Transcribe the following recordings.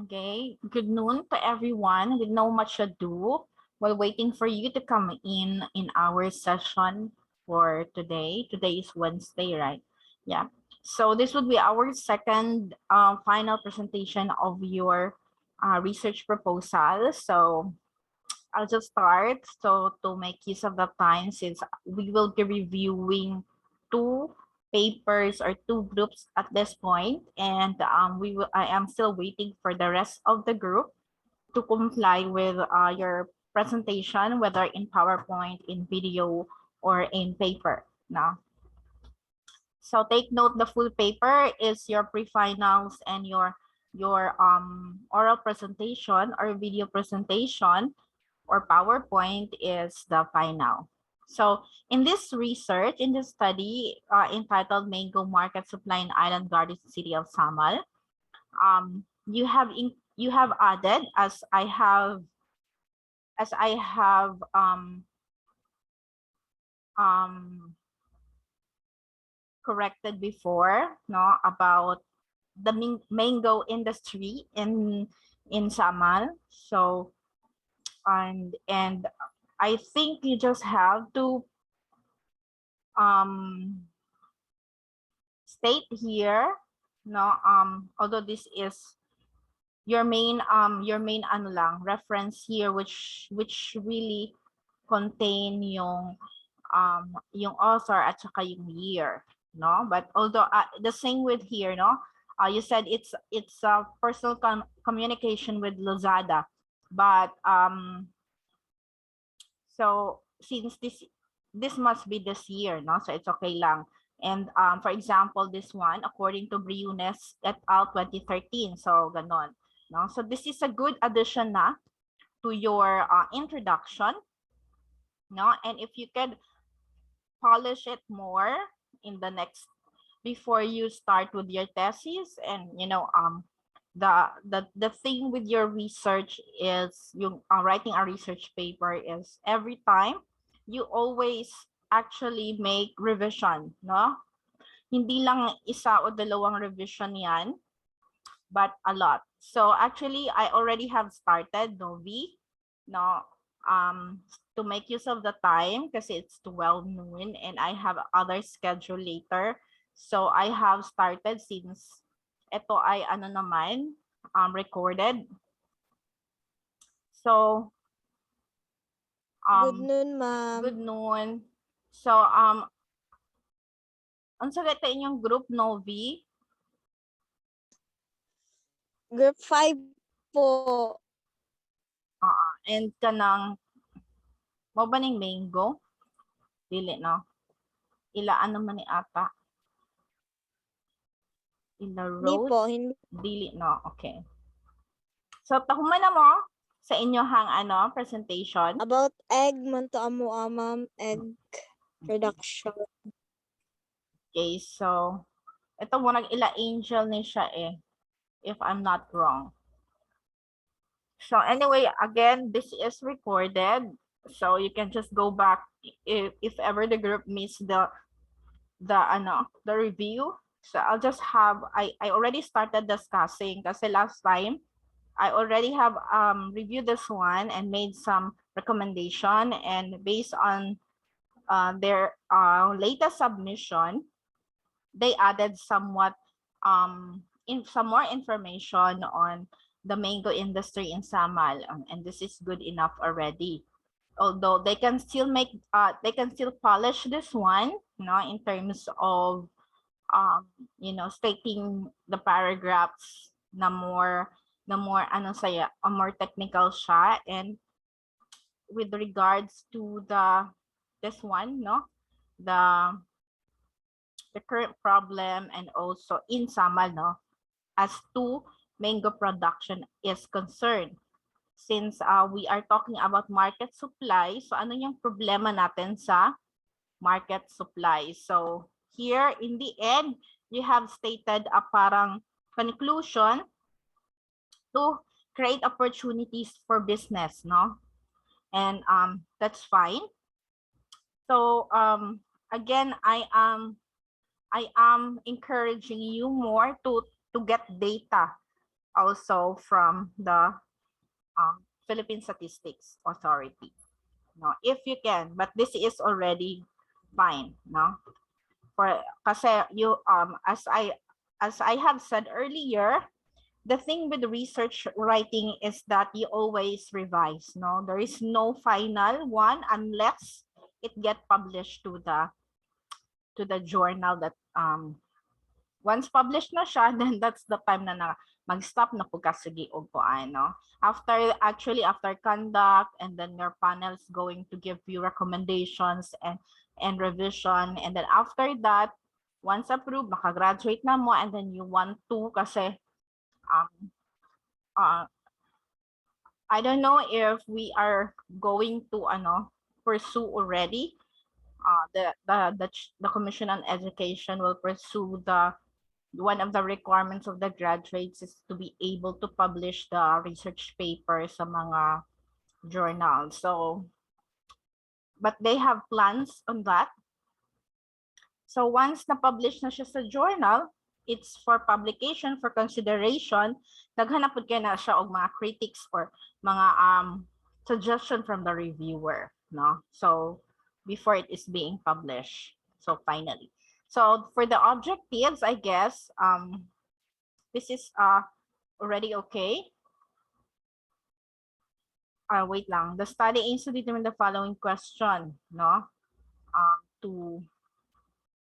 Okay, good noon to everyone. With no much ado, while waiting for you to come in our session for today. Today is Wednesday, right? Yeah. So this would be our second final presentation of your research proposal. So I'll just start. So to make use of the time, since we will be reviewing two papers or two groups at this point, and I am still waiting for the rest of the group to comply with your presentation, whether in PowerPoint, in video, or in paper. Now, so take note, the full paper is your pre-finals and your oral presentation or video presentation, or PowerPoint is the final. So in this research, in this study entitled Mango Market Supply in Island Garden City of Samal, you have added, as I have um, corrected before, no, about the mango industry in Samal. So and I think you just have to state here, no, although this is your main ano lang reference here, which really contain yung author at saka yung year, no. But although the same with here, no, you said it's a personal communication with Lozada, but so since this must be this year, no, so it's okay lang. And for example, this one, according to Briones et al. 2013, so ganon, no. So this is a good addition na to your introduction, no. And if you could polish it more in the next, before you start with your thesis, and the thing with your research is yung writing a research paper is every time you always actually make revision, no. Hindi lang isa o dalawang revision yan, but a lot. So actually I already have started Novi, no, to make use of the time because it's 12 noon and I have other schedule later. So I have started since ito ay ano naman, recorded. So Good noon, ma'am. good noon. So unsa gayta inyong group, Novi? Group 5 po. And kanang mo ba ning mango? Dili, no? Ilaan naman ni ata. Ila Hindi Rose? po, hindi. Dili, no? Okay. So, tahuman na mo sa inyohang presentation. About egg man to amo, ma'am. Egg production. Okay, so ito mo ila Angel ni siya if I'm not wrong. So anyway, again, this is recorded. So you can just go back if ever the group missed the review. So I'll just have I already started discussing kasi last time I already have reviewed this one and made some recommendation, and based on their latest submission, they added somewhat some more information on the mango industry in Samal, and this is good enough already. Although they can still polish this one, in terms of stating the paragraphs na more a more technical siya, and with regards to this one, no, the current problem, and also in Samal, no, as to mango production is concerned. Since we are talking about market supply, so ano yung problema natin sa market supply? So here in the end, you have stated a parang conclusion to create opportunities for business, no? And that's fine. So again, I am encouraging you more to get data also from the Philippine Statistics Authority. No, if you can, but this is already fine, no? For kasi you as I have said earlier, the thing with research writing is that you always revise, no? There is no final one unless it get published to the journal that once published na siya, then that's the time na mag-stop na po kasi og po ano. After conduct, and then your panel is going to give you recommendations and revision, and then after that, once approved, makagraduate na mo, and then you want to kasi I don't know if we are going to pursue already. The Commission on Education will pursue one of the requirements of the graduates is to be able to publish the research paper sa mga journals. So, but they have plans on that. So once na-publish na siya sa journal, it's for publication, for consideration. Naghanap po kayo na siya og mga critics or mga suggestion from the reviewer, no? So before it is being published. So finally. So for the objectives, I guess this is already okay. Wait lang. The study aims to determine the following question, no?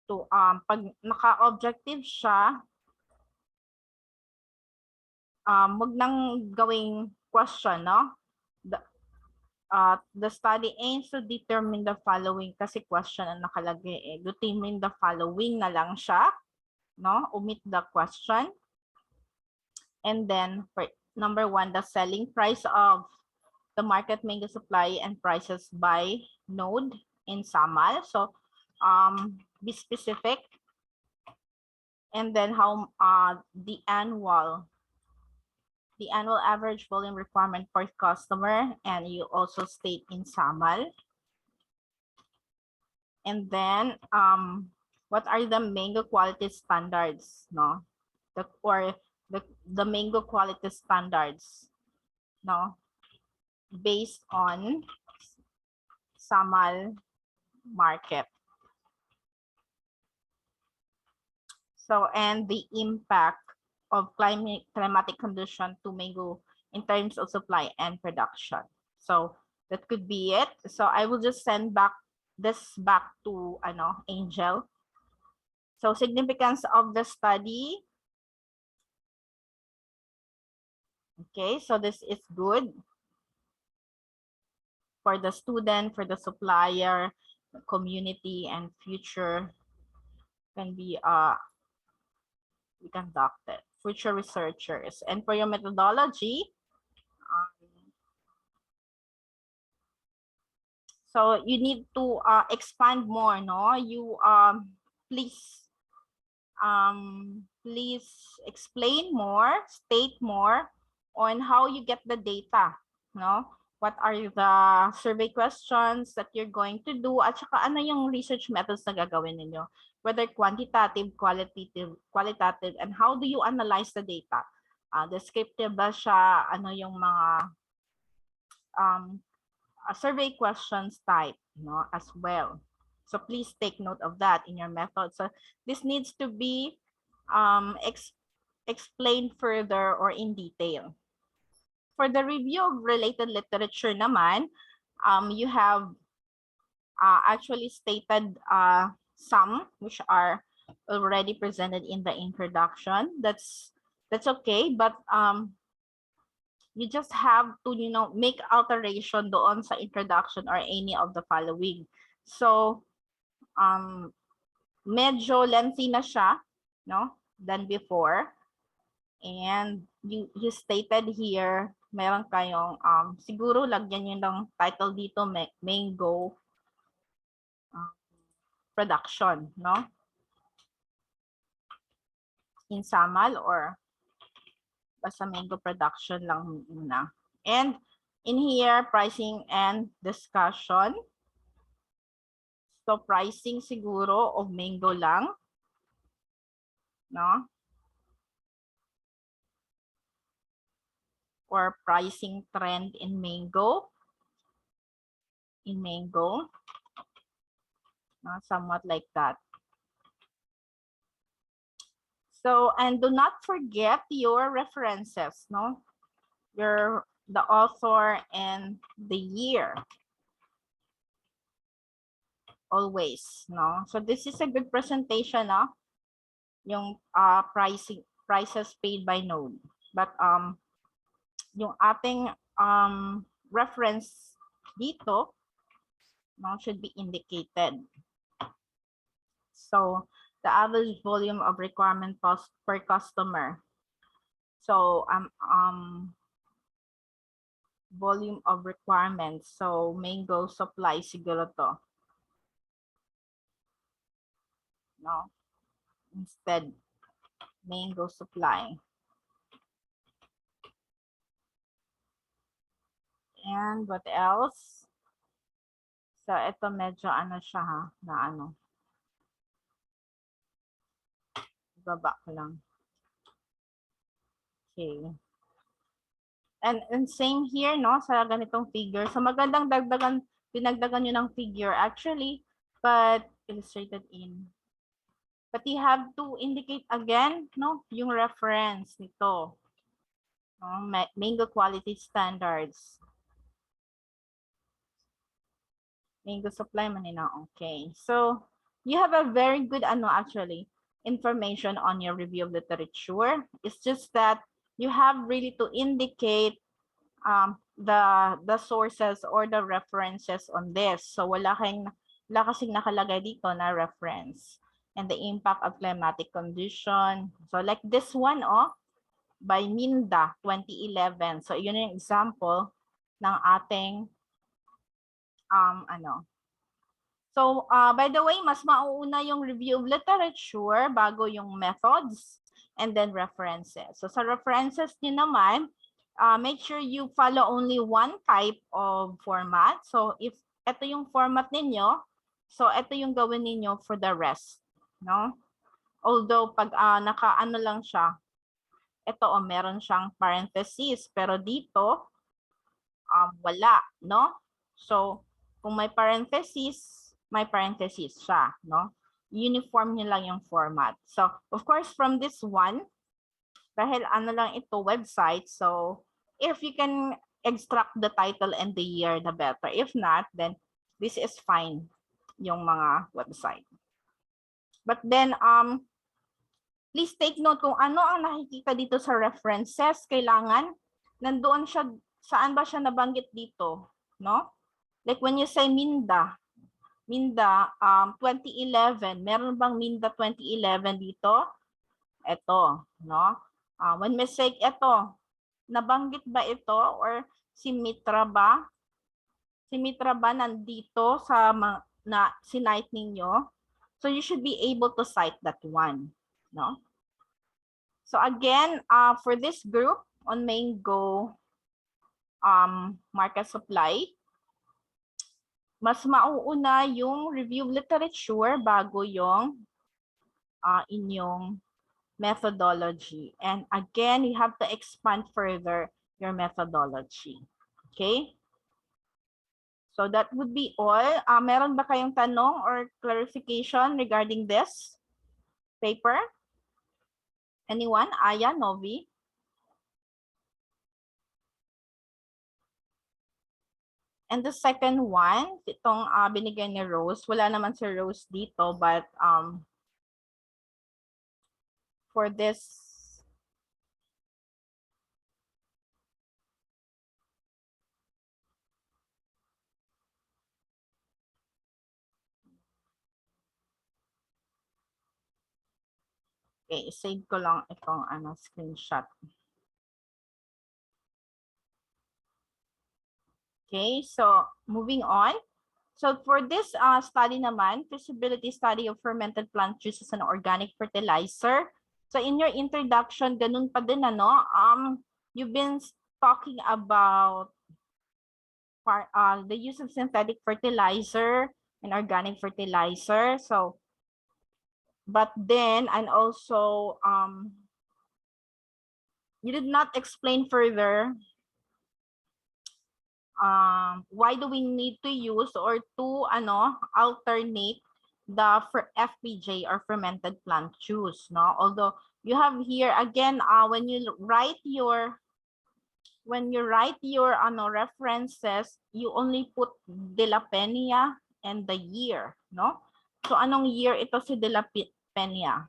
Pag naka-objective siya, wag nang gawing question, no? The study aims to determine the following, kasi question ang nakalagay determine the following na lang siya, no? Omit the question. And then for number 1, the selling price of the market mango supply and prices by node in SAMAL. So be specific. And then how the annual average volume requirement per customer, and you also state in SAMAL. And then what are the mango quality standards, no? The mango quality standards, no? Based on SAMAL market. So, and the impact of climatic condition to mango in terms of supply and production. So that could be it. So I will just send this back to Angel. So significance of the study. Okay, so this is good for the student, for the supplier, the community, and future can be conducted. Future researchers. And for your methodology, so you need to expand more, no? You please explain more, state more on how you get the data, no? What are the survey questions that you're going to do, at saka ano yung research methods na gagawin ninyo, whether quantitative, qualitative, and how do you analyze the data? Descriptive ba siya, ano yung mga survey questions type, no, as well. So please take note of that in your method. So this needs to be explained further or in detail. For the review of related literature naman, you have actually stated some which are already presented in the introduction. That's okay, but you just have to make alteration doon sa introduction or any of the following. So medyo lengthy na siya, no, than before. And you stated here, meron kayong siguro lagyan niyo ng title dito, mango production, no? In SAMAL or basta mango production lang muna. And in here, pricing and discussion. So pricing siguro of mango lang, no? or pricing trend in mango. Somewhat like that. So, and do not forget your references, no? The author and the year. Always, no? So this is a good presentation, no? Yung prices paid by node. But yung ating reference dito, no, should be indicated. So the average volume of requirement cost per customer. So volume of requirements. So mango supply siguro to. No? Instead, mango supply. And what else? So ito medyo ano siya ha, na ano. Baba ko lang. Okay. And same here, no, sa ganitong figure. So magandang dinagdagan nyo ng figure actually, but illustrated in. But you have to indicate again, no, yung reference nito. Mango quality standards. Mango supply manina. Okay. So you have a very good actually information on your review of literature. It's just that you have really to indicate the sources or the references on this. So wala kasing nakalagay dito na reference. And the impact of climatic condition. So like this one, by Minda 2011. So yun yung example ng ating So by the way, mas mauuna yung review of literature bago yung methods and then references. So sa references niyo naman, make sure you follow only one type of format. So if ito yung format ninyo, so ito yung gawin ninyo for the rest, no? Although pag nakaano lang siya, ito meron siyang parentheses, pero dito wala, no? So kung may parentheses siya, no? Uniform niya lang yung format. So of course from this one, dahil ano lang ito website, so if you can extract the title and the year, the better. If not, then this is fine yung mga website. But then please take note kung ano ang nakikita dito sa references, kailangan nandoon siya, saan ba siya nabanggit dito, no? Like when you say Minda 2011, meron bang Minda 2011 dito? Ito, no? When mistake ito, nabanggit ba ito or si Mitra ba? Si Mitra ba nandito sa na sinite ninyo? So you should be able to cite that one, no? So again, for this group on Mango market supply, mas mauuna yung review of literature bago yung inyong methodology. And again, you have to expand further your methodology. Okay? So that would be all. Meron ba kayong tanong or clarification regarding this paper? Anyone? Aya, Novi? And the second one, itong binigay ni Rose, wala naman si Rose dito, but for this, okay, save ko lang itong screenshot. Okay, so moving on. So for this study naman, feasibility study of fermented plant juice as an organic fertilizer. So in your introduction, ganun pa din you've been talking about the use of synthetic fertilizer and organic fertilizer. So, but then, and also, you did not explain further why do we need to use or to alternate the FPJ or fermented plant juice, no? Although you have here again, when you write your references, you only put De La Peña and the year, no? So anong year ito si De La Peña,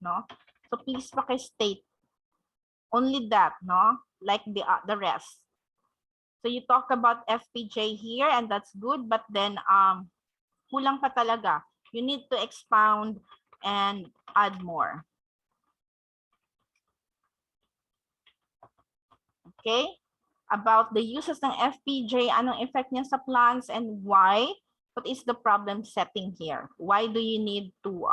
no? So please paki-state only that, no? Like the rest. So you talk about FPJ here and that's good, but then kulang pa talaga. You need to expound and add more. Okay? About the uses ng FPJ, anong effect niya sa plants and why? What is the problem setting here? Why do you need to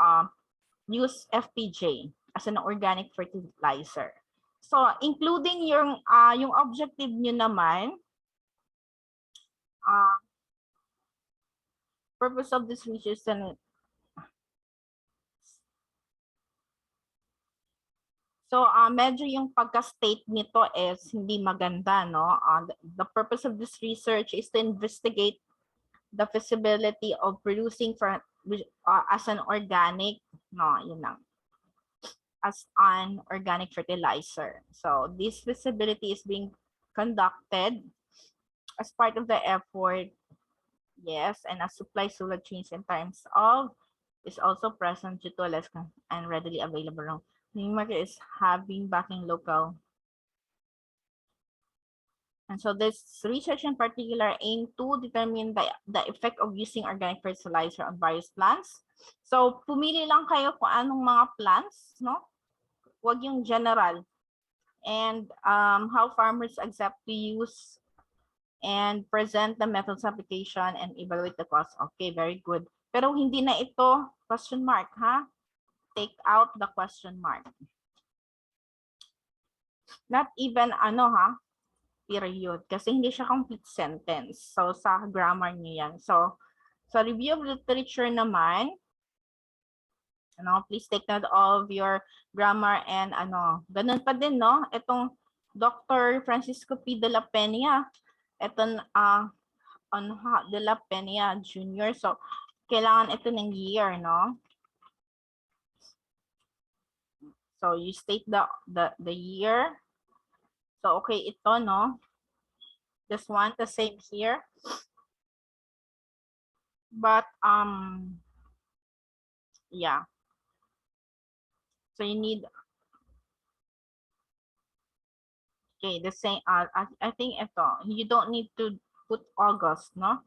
use FPJ as an organic fertilizer? So including yung objective nyo naman, purpose of this research and so medyo yung pagka-state nito is hindi maganda, no? The purpose of this research is to investigate the feasibility of producing as an organic, no, yun lang, as an organic fertilizer. So this feasibility is being conducted as part of the effort, yes, and as supply chains in terms of is also present due to less and readily available. The market is having backing local. And so this research in particular aimed to determine the effect of using organic fertilizer on various plants. So pumili lang kayo kung anong mga plants, no? Huwag yung general. And how farmers accept to use and present the methods application and evaluate the cost. Okay, very good. Pero hindi na ito question mark, ha? Take out the question mark. Not even period. Kasi hindi siya complete sentence. So, sa grammar niyo yan. So, sa review of literature naman, please take note of your grammar and ganun pa din, no? Itong Dr. Francisco P. De La Peña, itong De La Peña Jr. So, kailangan ito ng year, no? So, you state the year. So, okay, ito, no? This one, the same here. But, yeah. So, you need, okay, the same, I think ito, you don't need to put August, no?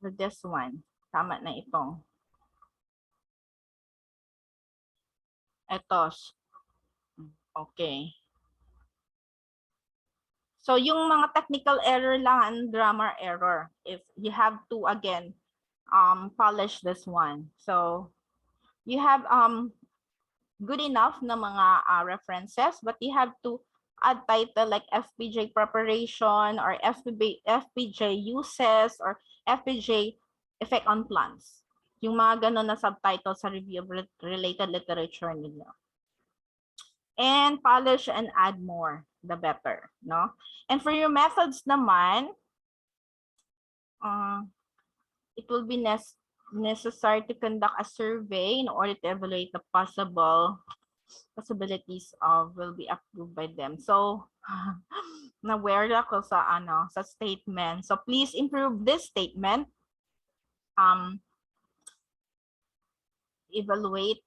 For this one. Tama na itong. Ito. Okay. So, yung mga technical error lang and grammar error. If you have to, again, polish this one. So, you have good enough na mga references, but you have to add title like FPJ preparation or FPJ uses or FPJ effect on plants. Yung mga ganun na subtitle sa review of related literature ninyo. And polish and add more, the better, no? And for your methods naman, it will be necessary to conduct a survey in order to evaluate the possibilities of will be approved by them. So, na-aware ako sa sa statement. So please improve this statement. Evaluate.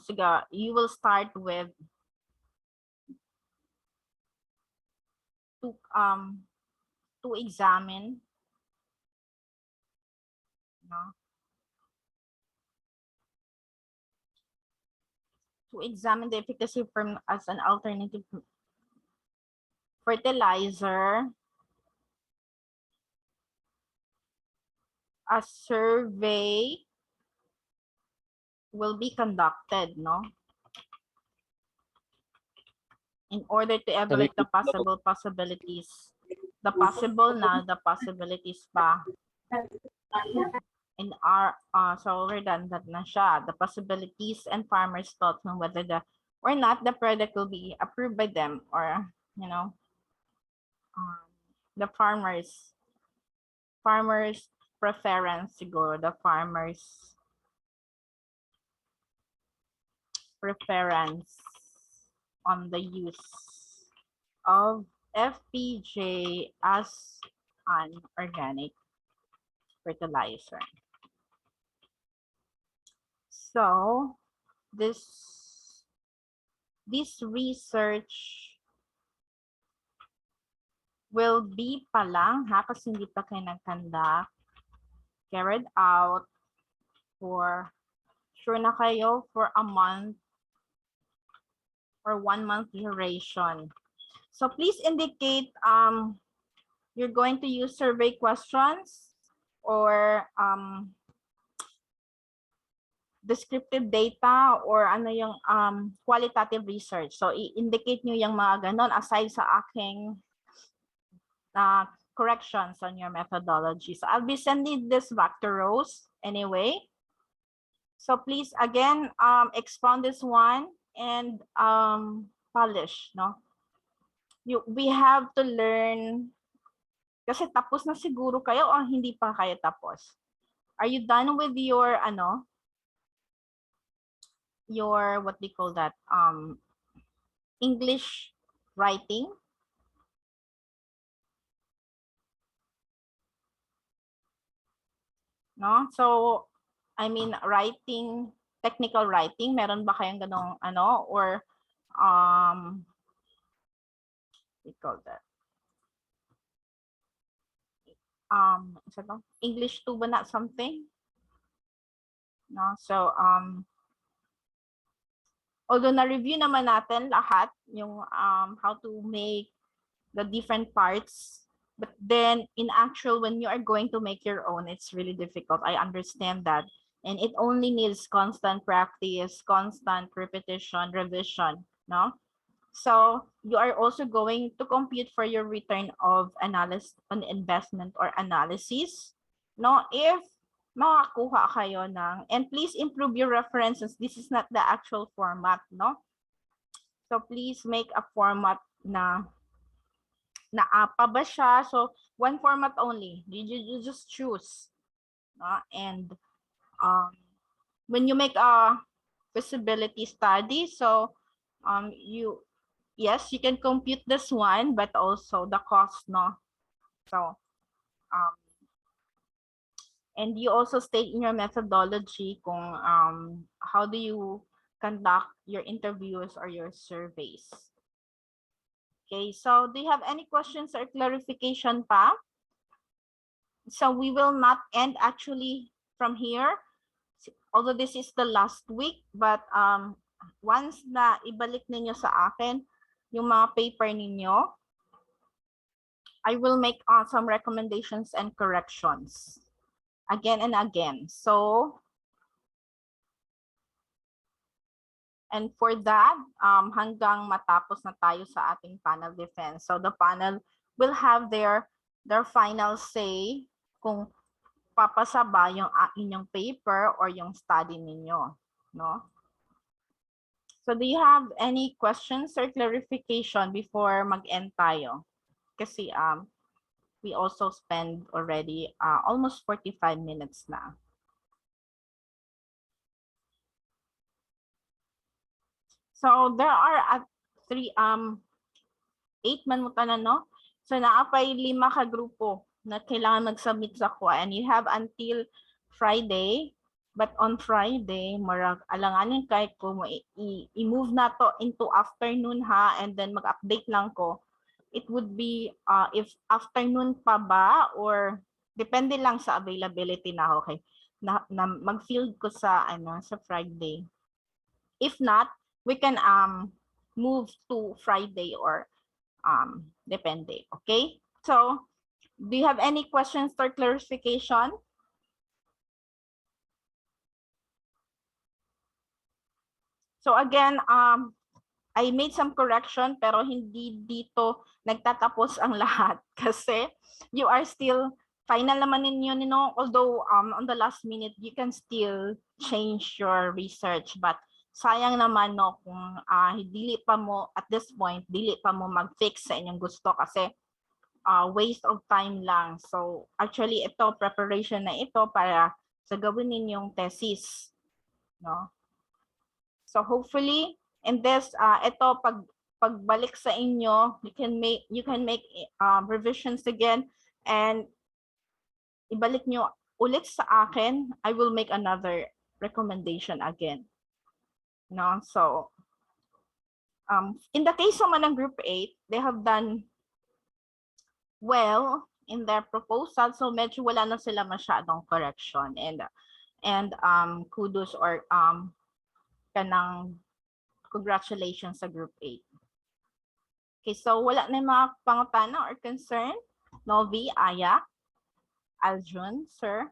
Sige, you will start with to examine, no? To examine the efficacy as an alternative fertilizer. A survey will be conducted, no? In order to evaluate the possibilities. The possibilities pa. In our, so redundant na siya. The possibilities and farmers' thoughts on whether or not the product will be approved by them or, the farmers preference siguro, the farmers preference on the use of FPJ as an organic fertilizer. So this research will be pa lang ha, kasi hindi pa kayo nag-conduct, carried out for sure na kayo for a month or 1 month duration. So please indicate you're going to use survey questions or descriptive data or ano yung qualitative research. So i-indicate nyo yung mga ganon aside sa aking corrections on your methodology. So I'll be sending this back to Rose anyway. So please again expound this one and polish, no? We have to learn kasi tapos na siguro kayo o hindi pa kayo tapos. Are you done with your your what they call that English writing? No? So I mean writing, technical writing, meron ba kayong ganong ano or we call that English 2 ba na something? No? So although na-review naman natin lahat yung how to make the different parts, but then in actual when you are going to make your own, it's really difficult. I understand that. And it only needs constant practice, constant repetition, revision, no? So you are also going to compute for your return of analysis on investment or analysis, no? If makakuha kayo ng, and please improve your references. This is not the actual format, no? So please make a format na apa ba siya? So one format only. You just choose, no? And when you make a feasibility study, so yes, you can compute this one, but also the cost, no? So and you also state in your methodology kung how do you conduct your interviews or your surveys. Okay, so do you have any questions or clarification pa? So we will not end actually from here, although this is the last week, but once na ibalik ninyo sa akin yung mga paper ninyo, I will make some recommendations and corrections again and again. So, and for that, hanggang matapos na tayo sa ating panel defense. So the panel will have their final say kung papasa ba yung inyong paper or yung study ninyo, no? So do you have any questions or clarification before mag-end tayo? Kasi we also spend already almost 45 minutes na. So there are 8 man mo tanan, no? So naapay 5 ka grupo na kailangan mag-submit sa kuha, and you have until Friday. But on Friday, marag alanganin kay ko mo i-move na to into afternoon ha, and then mag-update lang ko. It would be if afternoon pa ba or depende lang sa availability na, okay, na mag-field ko sa sa Friday. If not, we can move to Friday or depende, okay? So do you have any questions or clarification? So again, I made some correction pero hindi dito nagtatapos ang lahat kasi you are still final naman ninyo, although on the last minute you can still change your research, but sayang naman, no, kung dili pa mo at this point, dili pa mo mag-fix sa inyong gusto kasi waste of time lang. So actually ito, preparation na ito para sa gawin ninyong thesis, no? So hopefully in this ito pagbalik sa inyo, you can make revisions again and ibalik nyo ulit sa akin. I will make another recommendation again. No? So in the case naman ng group 8, they have done well in their proposal, so medyo wala na sila masyadong correction, and kudos or kanang congratulations sa group 8. Okay, so wala na yung mga pangutana or concern. Novi, Aya, Aljun, sir.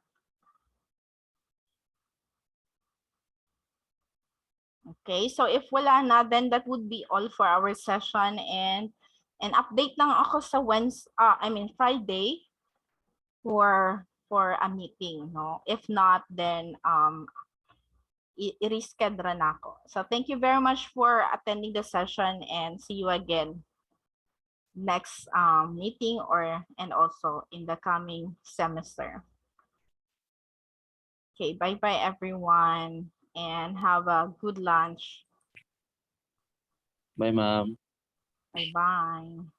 Okay, so if wala na, then that would be all for our session, and update lang ako sa Friday for a meeting, no? If not, then i-reschedule na ako. So thank you very much for attending the session, and see you again next meeting and also in the coming semester. Okay, bye-bye everyone, and have a good lunch. Bye, ma'am. Bye-bye.